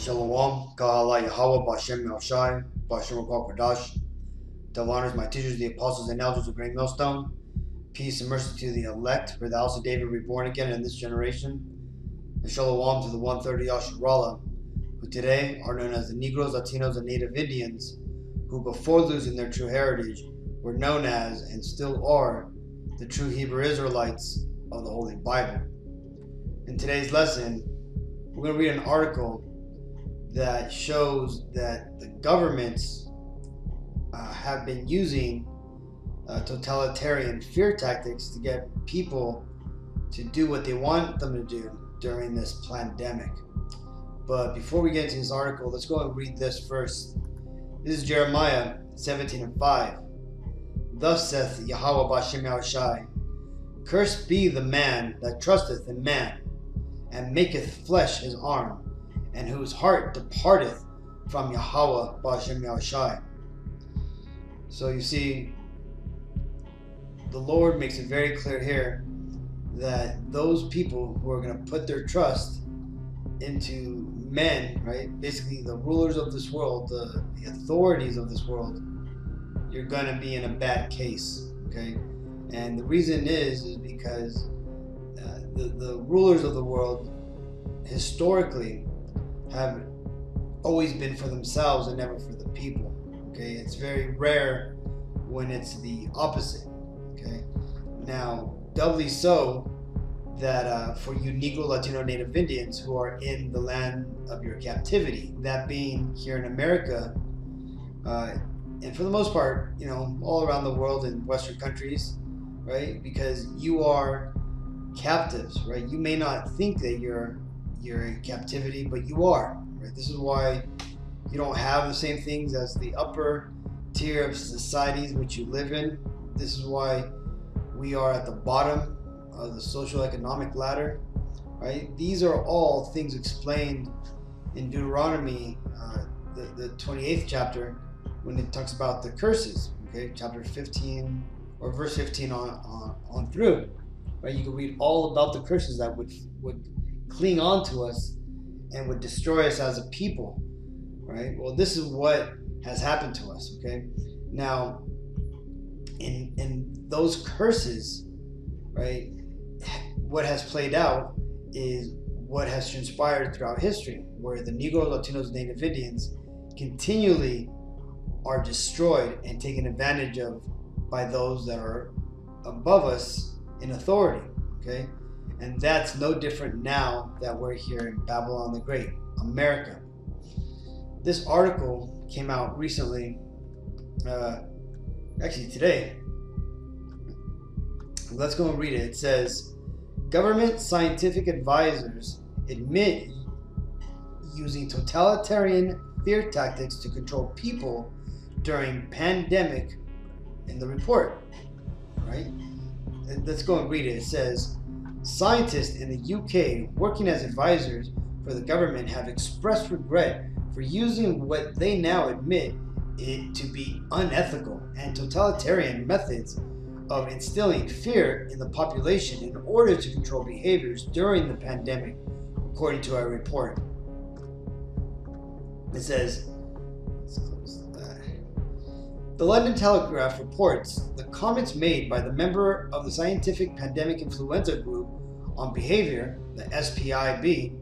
Shalom, Ka'ala Yahweh, Bashem Melshai, Bashem Rakal Kodash. Double honors my teachers, the apostles and elders of Great Millstone. Peace and mercy to the elect, for the house of David reborn again in this generation. And Shalom to the 130 Yasharallah, who today are known as the Negroes, Latinos, and Native Indians, who before losing their true heritage were known as, and still are, the true Hebrew Israelites of the Holy Bible. In today's lesson, we're going to read an article that shows that the governments have been using totalitarian fear tactics to get people to do what they want them to do during this pandemic. But before we get into this article, let's go and read this first. This is Jeremiah 17:5. Thus saith Yahweh Bashem Yahushai, Cursed be the man that trusteth in man, and maketh flesh his arm, and whose heart departeth from Yahweh Bashem Yahushai. So you see, the Lord makes it very clear here that those people who are going to put their trust into men, right? Basically the rulers of this world, the authorities of this world, you're going to be in a bad case, okay? And the reason is because the rulers of the world historically have always been for themselves and never for the people. Okay, it's very rare when it's the opposite. Okay, now doubly so that for you Negro, Latino, Native Indians who are in the land of your captivity, that being here in America, and for the most part, you know, all around the world in Western countries, right? Because you are captives, right? You may not think that you're in captivity, but you are. Right? This is why you don't have the same things as the upper tier of societies which you live in. This is why we are at the bottom of the social economic ladder. Right? These are all things explained in Deuteronomy, the 28th chapter, when it talks about the curses. Okay, chapter 15 or verse 15 on through. Right? You can read all about the curses that would cling on to us and would destroy us as a people, right? Well, this is what has happened to us, okay? Now, in those curses, right, what has played out is what has transpired throughout history, where the Negroes, Latinos, Native Indians continually are destroyed and taken advantage of by those that are above us in authority, okay? And that's no different now that we're here in Babylon the Great, America. This article came out recently, actually today. Let's go and read it. It says, government scientific advisors admit using totalitarian fear tactics to control people during pandemic in the report, right? Let's go and read it. It says, scientists in the UK working as advisors for the government have expressed regret for using what they now admit it to be unethical and totalitarian methods of instilling fear in the population in order to control behaviors during the pandemic, according to our report. It says, let's close that. The London Telegraph reports the comments made by the member of the Scientific Pandemic Influenza Group on Behavior, the SPIB,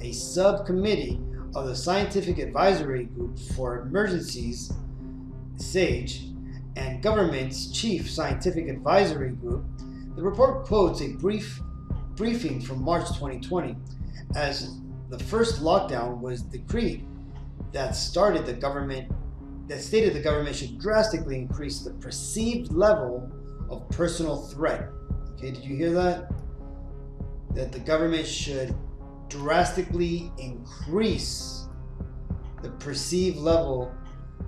a subcommittee of the Scientific Advisory Group for Emergencies, SAGE, and government's chief scientific advisory group. The report quotes a briefing from March 2020 as the first lockdown was decreed that stated the government should drastically increase the perceived level of personal threat. Okay, did you hear that? That the government should drastically increase the perceived level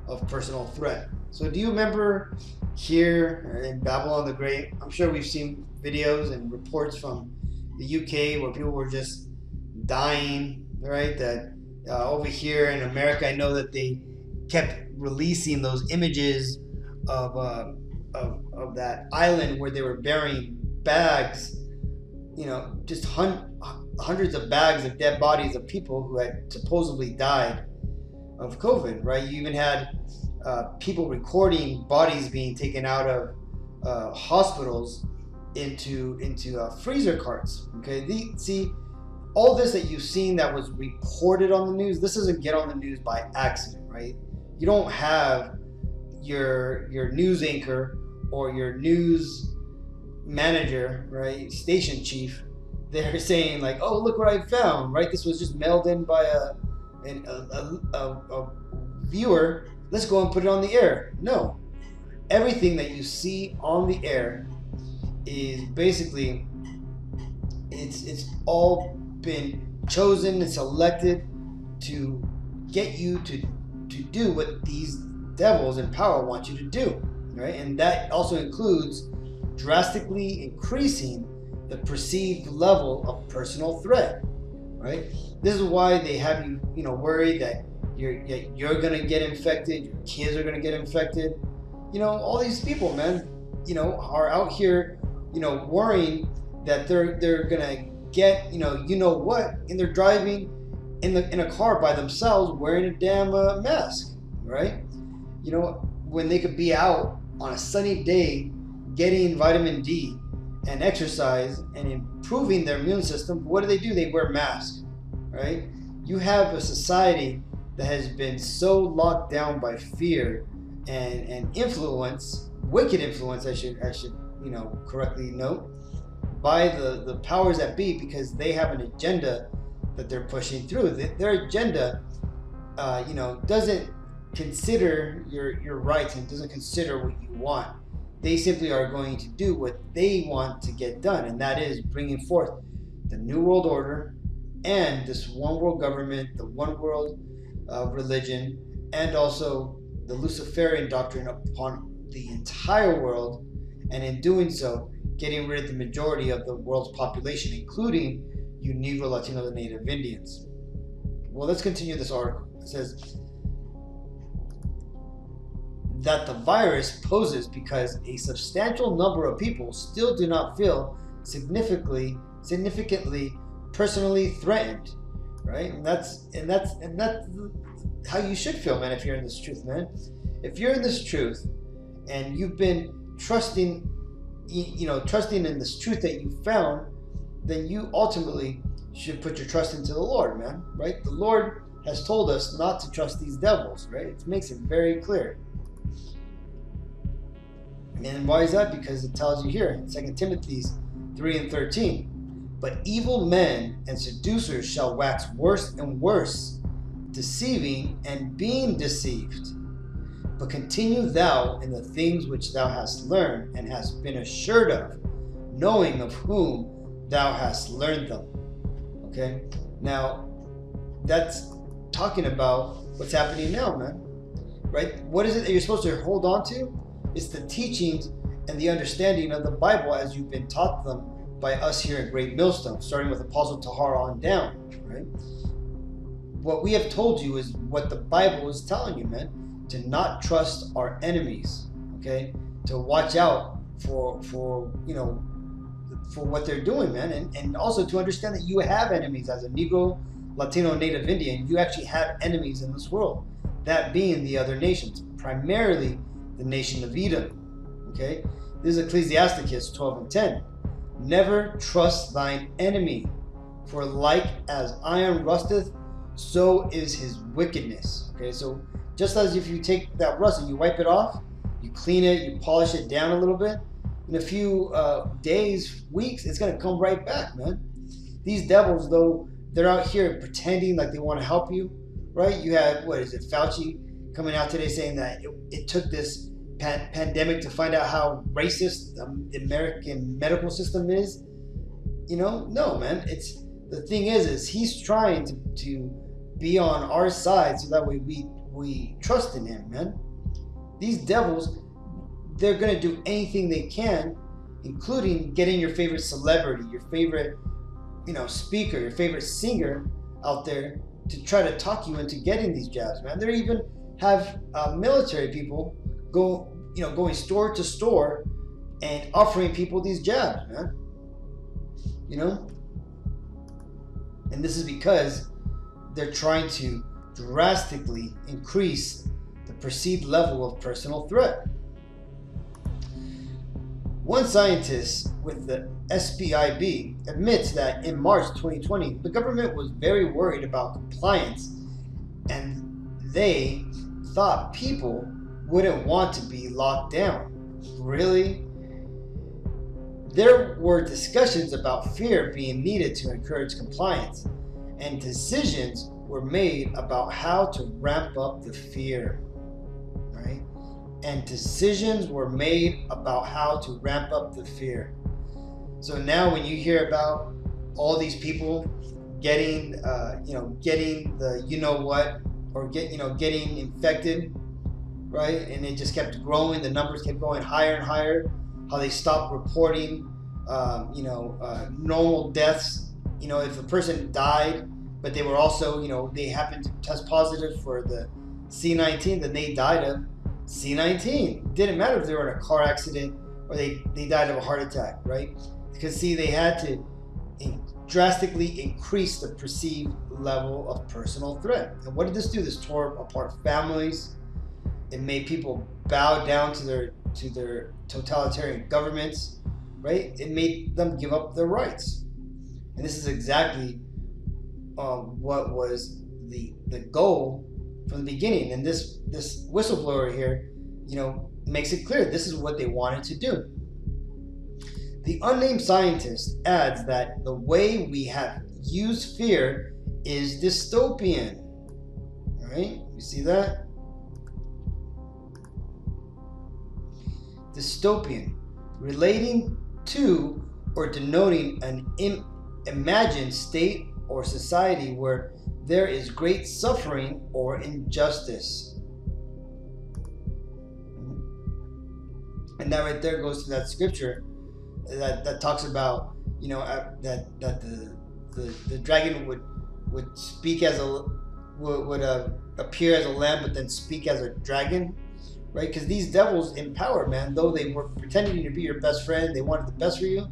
of personal threat. So do you remember here in Babylon the Great, I'm sure we've seen videos and reports from the UK where people were just dying, right? That over here in America, I know that they kept releasing those images of that island where they were burying bags, you know, just hundreds of bags of dead bodies of people who had supposedly died of COVID, right? You even had people recording bodies being taken out of hospitals into freezer carts. Okay, see, all this that you've seen that was reported on the news, this doesn't get on the news by accident, right? You don't have your news anchor or your news manager, right, station chief, they're saying like, oh, look what I found, right? This was just mailed in by a viewer. Let's go and put it on the air. No, everything that you see on the air is basically it's all been chosen and selected to get you to do what these devils in power want you to do, right? And that also includes drastically increasing the perceived level of personal threat, right? This is why they have you, worried that you're gonna get infected, your kids are gonna get infected. All these people, man, are out here, worrying that they're gonna get, what, and they're driving in a car by themselves wearing a damn mask, right? When they could be out on a sunny day getting vitamin D and exercise and improving their immune system, what do? They wear masks, right? You have a society that has been so locked down by fear and influence, wicked influence, I should correctly note, by the powers that be, because they have an agenda that they're pushing through. Their agenda, doesn't consider your rights and doesn't consider what you want. They simply are going to do what they want to get done, and that is bringing forth the New World Order and this one world government, the one world religion, and also the Luciferian doctrine upon the entire world, and in doing so, getting rid of the majority of the world's population, including you Negro, Latino, and Native Indians. Well, let's continue this article. It says that the virus poses because a substantial number of people still do not feel significantly personally threatened, right? And that's how you should feel, man, if you're in this truth, man. If you're in this truth and you've been trusting in this truth that you found, then you ultimately should put your trust into the Lord, man, right? The Lord has told us not to trust these devils, right? It makes it very clear. And why is that? Because it tells you here in 2 Timothy 3:13, but evil men and seducers shall wax worse and worse, deceiving and being deceived. But continue thou in the things which thou hast learned and hast been assured of, knowing of whom thou hast learned them. Okay? Now, that's talking about what's happening now, man. Right? What is it that you're supposed to hold on to? It's the teachings and the understanding of the Bible as you've been taught them by us here at Great Millstone, starting with Apostle Tahar on down, right? What we have told you is what the Bible is telling you, man, to not trust our enemies, okay? To watch out for what they're doing, man, and also to understand that you have enemies as a Negro, Latino, Native Indian. You actually have enemies in this world, that being the other nations, primarily the nation of Edom, okay? This is Ecclesiasticus 12:10. Never trust thine enemy, for like as iron rusteth, so is his wickedness. Okay, so just as if you take that rust and you wipe it off, you clean it, you polish it down a little bit, in a few days, weeks, it's going to come right back, man. These devils, though, they're out here pretending like they want to help you, right? You had, Fauci coming out today saying that it took this pandemic to find out how racist the American medical system is. No, man. It's the thing is he's trying to be on our side so that way we trust in him, man. These devils, they're gonna do anything they can, including getting your favorite celebrity, your favorite speaker, your favorite singer out there to try to talk you into getting these jabs, man. They even have military people going store to store and offering people these jabs, man. And this is because they're trying to drastically increase the perceived level of personal threat. One scientist with the SPIB admits that in March 2020, the government was very worried about compliance, and they thought people wouldn't want to be locked down. Really? There were discussions about fear being needed to encourage compliance, and decisions were made about how to ramp up the fear, right? And decisions were made about how to ramp up the fear. So now when you hear about all these people getting, getting the or getting infected, right? And it just kept growing. The numbers kept going higher and higher. How they stopped reporting, normal deaths. If a person died, but they were also, they happened to test positive for the C-19, then they died of C-19. Didn't matter if they were in a car accident or they died of a heart attack, right? Because see, they had to drastically increase the perceived level of personal threat. And what did this do? This tore apart families. It made people bow down to their totalitarian governments, right? It made them give up their rights. And this is exactly what was the goal from the beginning. And this whistleblower here, makes it clear this is what they wanted to do. The unnamed scientist adds that the way we have used fear is dystopian. All right, you see that? Dystopian, relating to or denoting an imagined state or society where there is great suffering or injustice. And that right there goes to that scripture that talks about, that the dragon would speak as would appear as a lamb, but then speak as a dragon, right? Because these devils in power, man, though they were pretending to be your best friend, they wanted the best for you.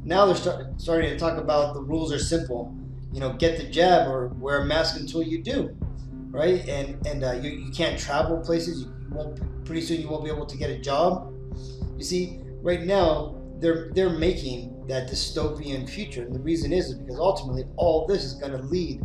Now they're starting to talk about the rules are simple. Get the jab or wear a mask until you do, right? And you can't travel places. You won't. Pretty soon you won't be able to get a job. You see, right now they're making that dystopian future, and the reason is because ultimately all this is going to lead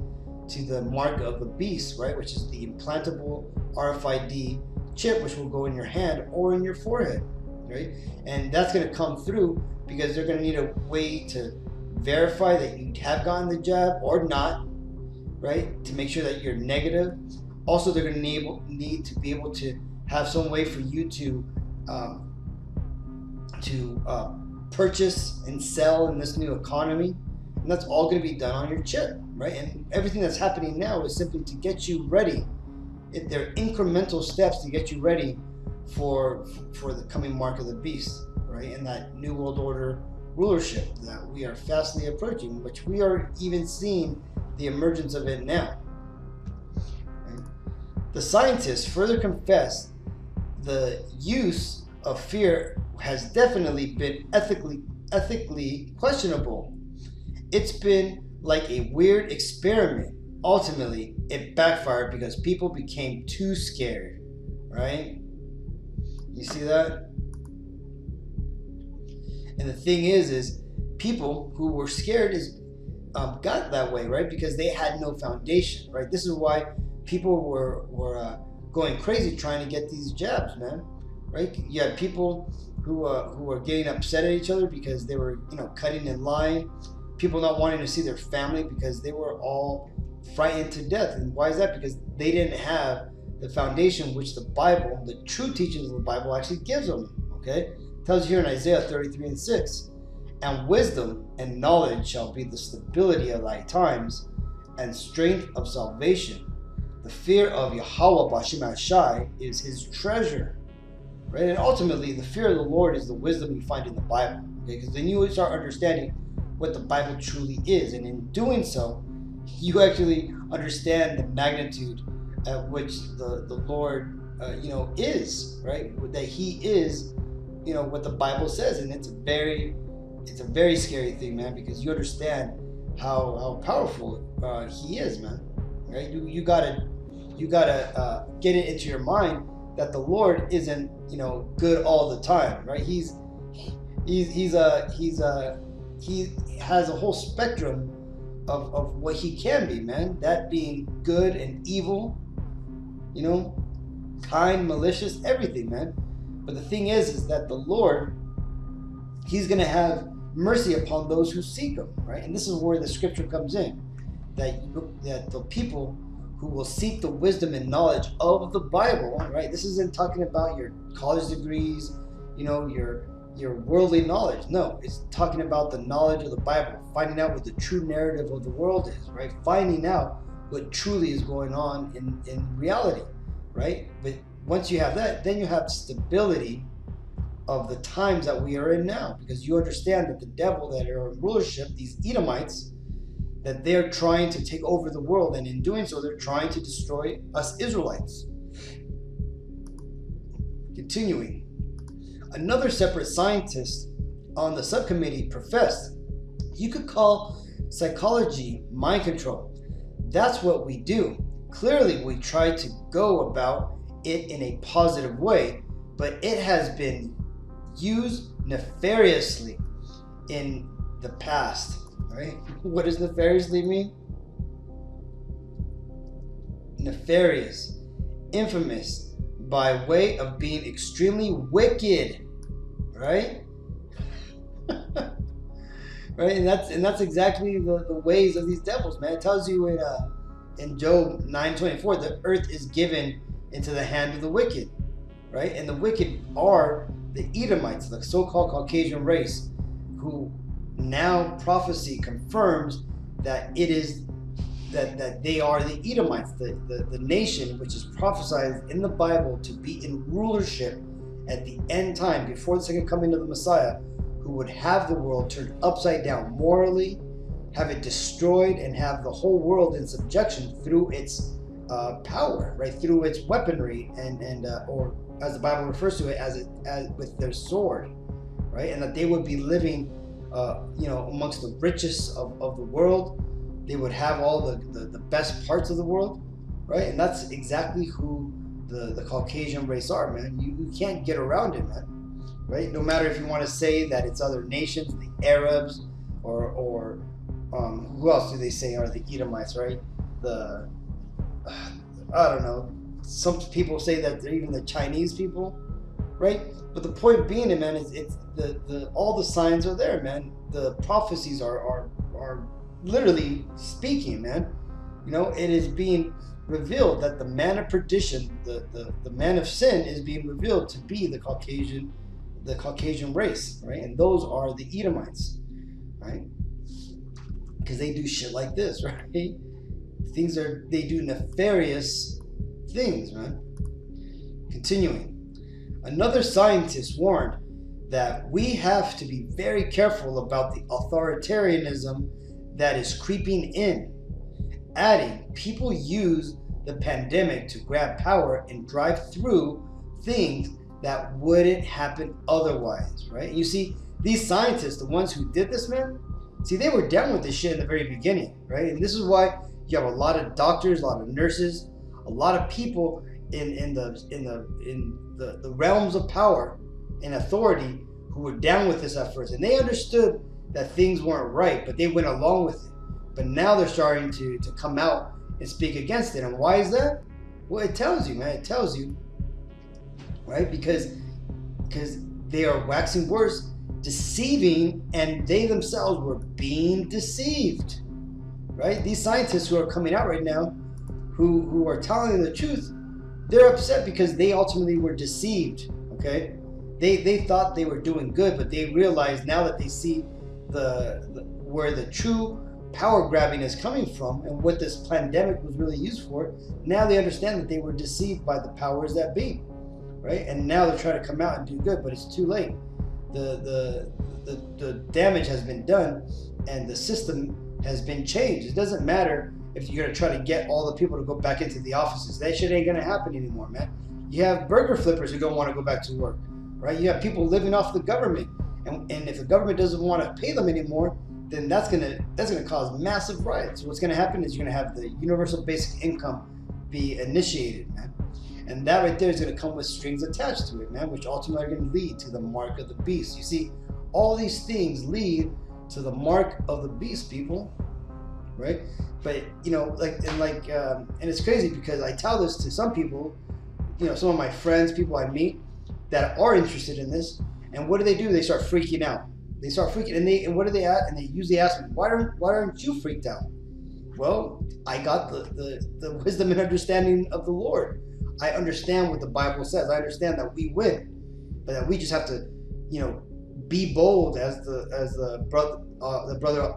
to the mark of the beast, right? Which is the implantable RFID chip, which will go in your hand or in your forehead, right? And that's going to come through because they're going to need a way to verify that you have gotten the jab or not, right? To make sure that you're negative. Also, they're going to need to be able to have some way for you to purchase and sell in this new economy, and that's all going to be done on your chip, right? And everything that's happening now is simply to get you ready. They're incremental steps to get you ready for the coming mark of the beast, right? And that new world order rulership that we are fastly approaching, which we are even seeing the emergence of it now. Right? The scientists further confessed the use of fear has definitely been ethically questionable. It's been like a weird experiment. Ultimately, it backfired because people became too scared, right? You see that? And the thing is people who were scared got that way, right? Because they had no foundation, right? This is why people were going crazy trying to get these jabs, man, right? You had people who were getting upset at each other because they were, cutting in line. People not wanting to see their family because they were all frightened to death. And why is that? Because they didn't have the foundation which the Bible, the true teachings of the Bible, actually gives them. Okay, it tells you here in Isaiah 33:6, and wisdom and knowledge shall be the stability of thy times, and strength of salvation. The fear of Yahweh Bashim Ashai is his treasure. Right? And ultimately, the fear of the Lord is the wisdom you find in the Bible. Okay, because then you start understanding what the Bible truly is, and in doing so, you actually understand the magnitude at which the Lord, is, right? That He is, what the Bible says, and it's a very scary thing, man, because you understand how powerful he is, man. Right? You gotta get it into your mind that the Lord isn't, good all the time, right? He has a whole spectrum of what he can be, man. That being good and evil, kind, malicious, everything, man. But the thing is that the Lord, he's going to have mercy upon those who seek him, right? And this is where the scripture comes in, that the people who will seek the wisdom and knowledge of the Bible, right? This isn't talking about your college degrees, your worldly knowledge. No, it's talking about the knowledge of the Bible, finding out what the true narrative of the world is, right? Finding out what truly is going on in reality, right? But once you have that, then you have stability of the times that we are in now, because you understand that the devil that are in rulership, these Edomites, that they're trying to take over the world, and in doing so, they're trying to destroy us Israelites. Continuing, another separate scientist on the subcommittee professed, you could call psychology mind control. That's what we do. Clearly, we try to go about it in a positive way, but it has been used nefariously in the past, right? What does nefariously mean? Nefarious, infamous, by way of being extremely wicked, right? Right, and that's exactly the ways of these devils, man. It tells you in Job 9:24, the earth is given into the hand of the wicked, right? And the wicked are the Edomites, the so-called Caucasian race, who now prophecy confirms that it is that they are the Edomites, the nation which is prophesied in the Bible to be in rulership at the end time, before the second coming of the Messiah, who would have the world turned upside down morally, have it destroyed, and have the whole world in subjection through its power, right? Through its weaponry, and or as the Bible refers to it, as with their sword, right? And that they would be living, amongst the richest of the world. They would have all the best parts of the world, right? And that's exactly who the Caucasian race are, man. You can't get around it, man. Right? No matter if you want to say that it's other nations, the Arabs, or who else do they say are the Edomites, right? I don't know. Some people say that they're even the Chinese people, right? But the point being, man, is it's all the signs are there, man. The prophecies are literally speaking, man. It is being revealed that the man of perdition, the man of sin, is being revealed to be the Caucasian race, right? And those are the Edomites, right? Because they do shit like this, right? They do nefarious things, man. Continuing, another scientist warned that we have to be very careful about the authoritarianism that is creeping in, adding, people use the pandemic to grab power and drive through things that wouldn't happen otherwise, right? And you see, these scientists, the ones who did this, man, see, they were down with this shit in the very beginning, right? And this is why you have a lot of doctors, a lot of nurses, a lot of people in the realms of power and authority who were down with this at first, and they understood that things weren't right, but they went along with it. But now they're starting to come out and speak against it. And why is that? Well, it tells you, man. It tells you, right? Because they are waxing worse, deceiving, and they themselves were being deceived, right? These scientists who are coming out right now, who are telling the truth, they're upset because they ultimately were deceived, okay? They thought they were doing good, but they realized now that they see where the true power grabbing is coming from and what this pandemic was really used for. Now they understand that they were deceived by the powers that be, right? And now they're trying to come out and do good, but it's too late. The damage has been done, and the system has been changed. It doesn't matter if you're gonna try to get all the people to go back into the offices. That shit ain't gonna happen anymore, man. You have burger flippers who don't want to go back to work, right? You have people living off the government, and if the government doesn't want to pay them anymore, then that's gonna cause massive riots. What's gonna happen is you're gonna have the universal basic income be initiated, man. And that right there is going to come with strings attached to it, man, which ultimately are going to lead to the mark of the beast. You see, all these things lead to the mark of the beast, people, right? But, you know, and it's crazy because I tell this to some people, you know, some of my friends, people I meet that are interested in this, and what do? They start freaking out. They start freaking, and what are they at? And they usually ask me, why aren't you freaked out? Well, I got the wisdom and understanding of the Lord. I understand what the Bible says. I understand that we win, but that we just have to, you know, be bold, as the brother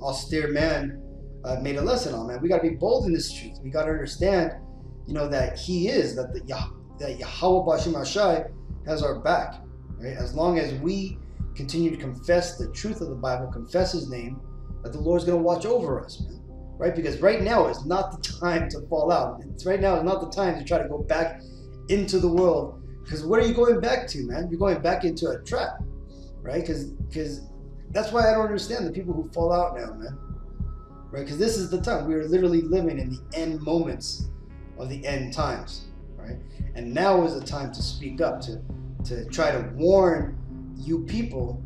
austere man made a lesson on. Man, we got to be bold in this truth. We got to understand, you know, that He is that Yahweh B'Shem Ashai has our back, right? As long as we continue to confess the truth of the Bible, confess His name, that the Lord's going to watch over us, man. Right? Because right now is not the time to fall out. Right now is not the time to try to go back into the world. Because what are you going back to, man? You're going back into a trap, right? Because that's why I don't understand the people who fall out now, man. Right? Because this is the time. We are literally living in the end moments of the end times, right? And now is the time to speak up, to try to warn you people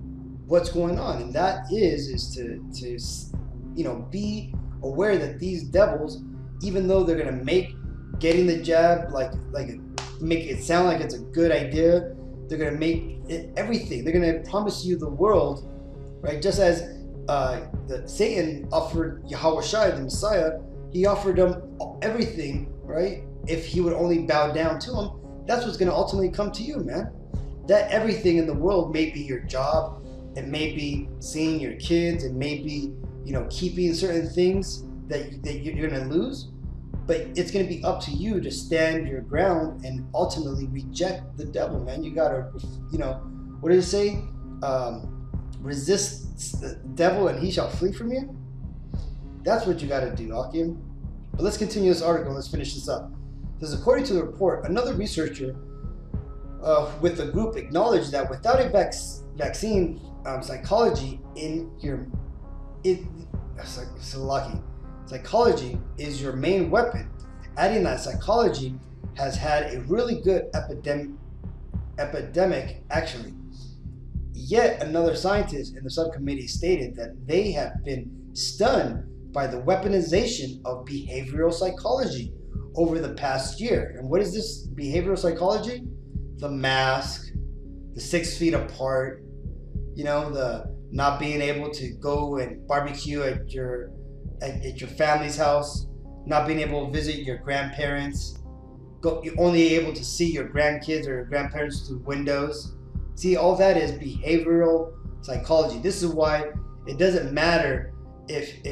what's going on. And that is to you know, be aware that these devils, even though they're gonna make getting the jab like make it sound like it's a good idea, they're gonna make it everything. They're gonna promise you the world, right? Just as Satan offered Yahweh Shai, the Messiah, he offered him everything, right? If he would only bow down to him, that's what's gonna ultimately come to you, man. That everything in the world may be your job, it may be seeing your kids, it may be, you know, keeping certain things that you're going to lose, but it's going to be up to you to stand your ground and ultimately reject the devil, man. You got to, you know, what did it say? Resist the devil and he shall flee from you. That's what you got to do, Akim. But let's continue this article. Let's finish this up. Because according to the report, another researcher with the group acknowledged that without a vaccine, psychology psychology is your main weapon. Adding that psychology has had a really good epidemic actually. Yet another scientist in the subcommittee stated that they have been stunned by the weaponization of behavioral psychology over the past year. And what is this behavioral psychology? The mask, the 6 feet apart, you know, the not being able to go and barbecue at your family's house, not being able to visit your grandparents, you're only able to see your grandkids or your grandparents through windows. See, all that is behavioral psychology. This is why it doesn't matter if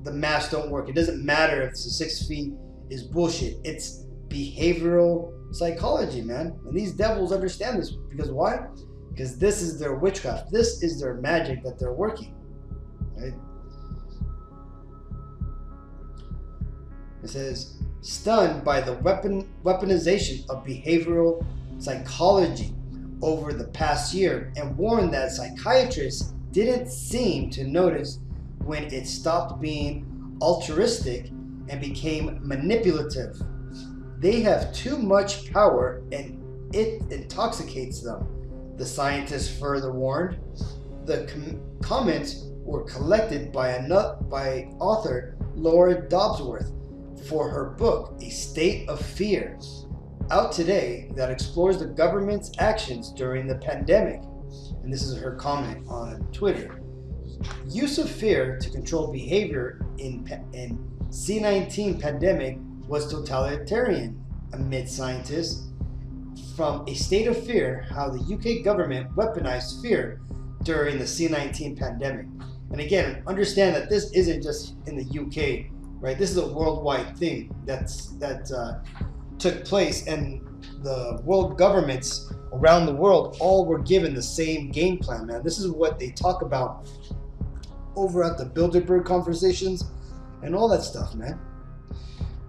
the masks don't work. It doesn't matter if the 6 feet is bullshit. It's behavioral psychology, man. And these devils understand this. Because why? Because this is their witchcraft. This is their magic that they're working. Right? It says, stunned by the weaponization of behavioral psychology over the past year, and warned that psychiatrists didn't seem to notice when it stopped being altruistic and became manipulative. They have too much power and it intoxicates them, the scientists further warned. The comments were collected by author Laura Dobbsworth for her book, A State of Fear, out today, that explores the government's actions during the pandemic. And this is her comment on Twitter. Use of fear to control behavior in C-19 pandemic was totalitarian, amid scientists. From A State of Fear, how the UK government weaponized fear during the C-19 pandemic. And again, understand that this isn't just in the UK, right? This is a worldwide thing that took place, and the world governments around the world all were given the same game plan, man. This is what they talk about over at the Bilderberg conversations and all that stuff, man.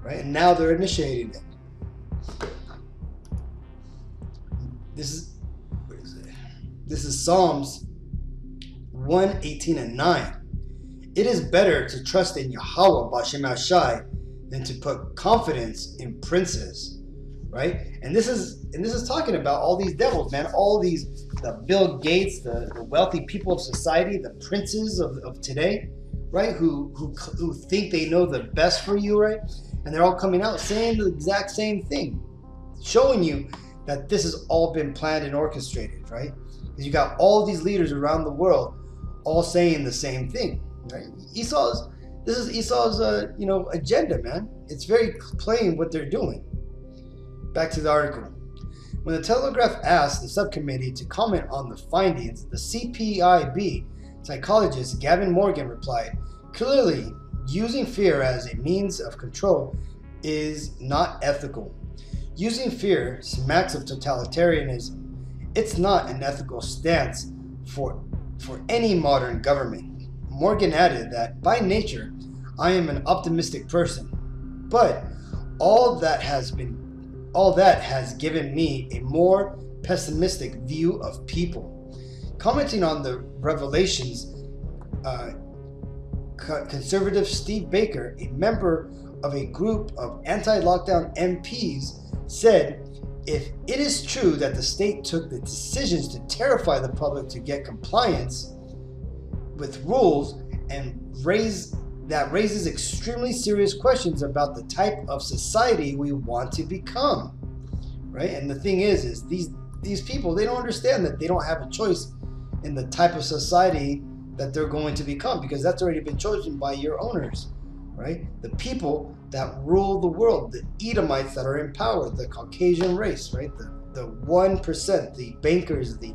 Right? And now they're initiating it. This is Psalms 1:18 and 9. It is better to trust in Yahweh Bashem Shai than to put confidence in princes, right? And this is talking about all these devils, man. All these, the Bill Gates, the wealthy people of society, the princes of today, right? Who think they know the best for you, right? And they're all coming out saying the exact same thing, showing you that this has all been planned and orchestrated, right? Because you got all these leaders around the world all saying the same thing, right? This is Esau's agenda, man. It's very plain what they're doing. Back to the article. When the Telegraph asked the subcommittee to comment on the findings, the CPIB psychologist Gavin Morgan replied, "Clearly, using fear as a means of control is not ethical. Using fear smacks of totalitarianism. It's not an ethical stance for any modern government." Morgan added that, "By nature, I am an optimistic person, but all that has given me a more pessimistic view of people." Commenting on the revelations, conservative Steve Baker, a member of a group of anti-lockdown MPs, said, "If it is true that the state took the decisions to terrify the public to get compliance with rules and raises extremely serious questions about the type of society we want to become," right? And the thing is these people, they don't understand that they don't have a choice in the type of society that they're going to become, because that's already been chosen by your owners, right? The people that rule the world, the Edomites that are in power, the Caucasian race, right? The 1%, the bankers, the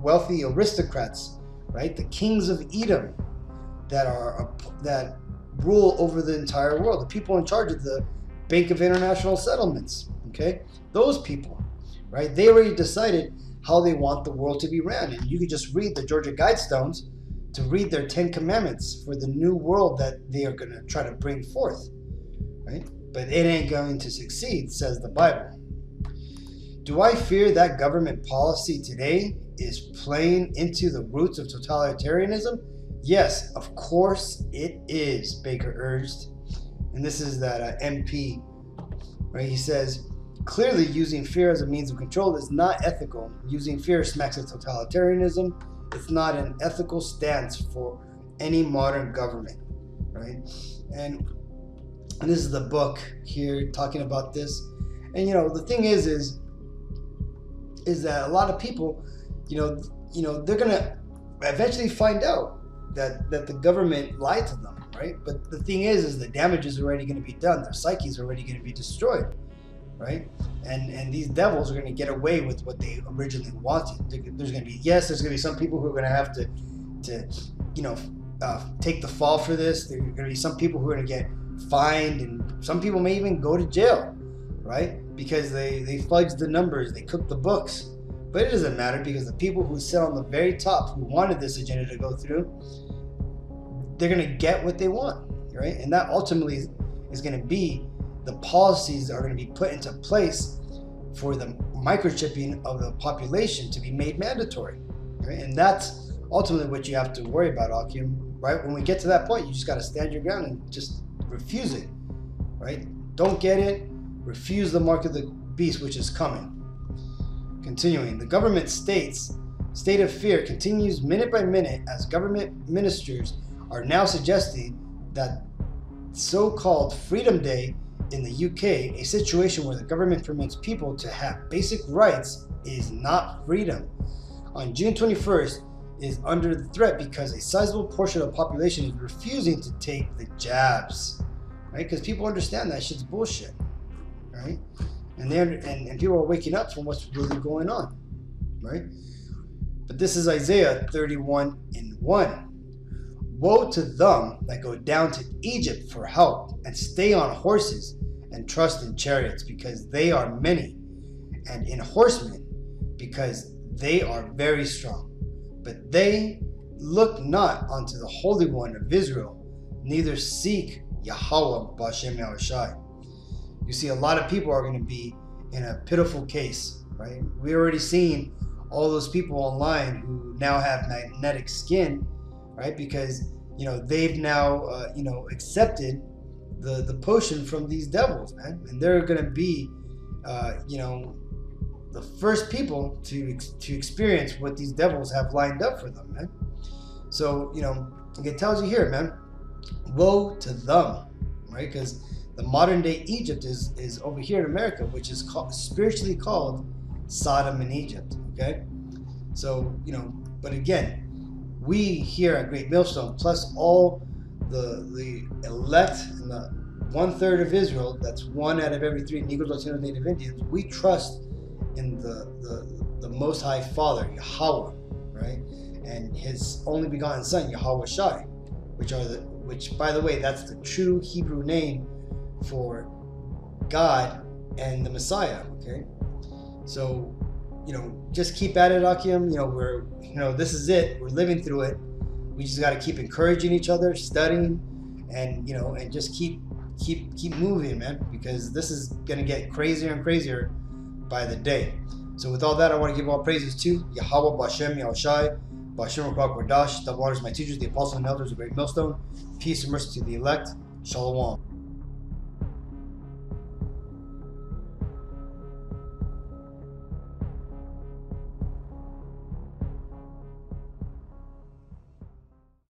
wealthy aristocrats, right? The kings of Edom that rule over the entire world, the people in charge of the Bank of International Settlements, okay? Those people, right? They already decided how they want the world to be ran. And you could just read the Georgia Guidestones to read their 10 commandments for the new world that they are going to try to bring forth, right? But it ain't going to succeed, says the Bible. Do I fear that government policy today is playing into the roots of totalitarianism? Yes, of course it is, Baker urged. And this is that MP, right? He says, "Clearly, using fear as a means of control is not ethical. Using fear smacks of totalitarianism. It's not an ethical stance for any modern government," right? And this is the book here talking about this. And the thing is that a lot of people, they're gonna eventually find out that the government lied to them, right? But the thing is the damage is already going to be done. Their psyche is already going to be destroyed, right? And these devils are going to get away with what they originally wanted. There's going to be some people who are going to have to take the fall for this. There are going to be some people who are going to get fined, and some people may even go to jail, right? Because they fudged the numbers, they cooked the books. But it doesn't matter, because the people who sit on the very top, who wanted this agenda to go through, they're going to get what they want, right? And that ultimately is going to be the policies that are going to be put into place for the microchipping of the population to be made mandatory, right? And that's ultimately what you have to worry about, Akim, right? When we get to that point, you just got to stand your ground and just refuse it, right? Don't get it. Refuse the mark of the beast, which is coming. Continuing, the government state of fear continues minute by minute as government ministers are now suggesting that so-called Freedom Day in the UK, a situation where the government permits people to have basic rights, is not freedom. On June 21st is under the threat because a sizable portion of the population is refusing to take the jabs, right? Because people understand that shit's bullshit, right? And people are waking up from what's really going on, right? But this is Isaiah 31:1. Woe to them that go down to Egypt for help, and stay on horses, and trust in chariots, because they are many, and in horsemen, because they are very strong. But they look not unto the Holy One of Israel, neither seek Yahweh Bashem Yahushai. You see, a lot of people are going to be in a pitiful case, right? We're already seeing all those people online who now have magnetic skin, right? Because they've now, accepted the potion from these devils, man, and they're gonna be, the first people to experience what these devils have lined up for them, man. So, it tells you here, man, woe to them, right? Because the modern day Egypt is over here in America, which is spiritually called Sodom and Egypt, okay? So, but again, we here at Great Millstone, plus all the elect and the 1/3 of Israel, that's one out of every three Negroes, Latinos, Native Indians, we trust in the Most High Father, Yahweh, right? And His only begotten Son, Yahweh Shai, which by the way, that's the true Hebrew name for God and the Messiah. Okay, so just keep at it, Akim. This is it. We're living through it. We just got to keep encouraging each other, studying, and and just keep moving, man, because this is gonna get crazier and crazier by the day. So with all that, I want to give all praises to Yahweh, Bashem, Yahushai, Bashem, Rakak, Wardash, the waters, my teachers, the apostles and elders of Great Millstone. Peace and mercy to the elect. Shalom.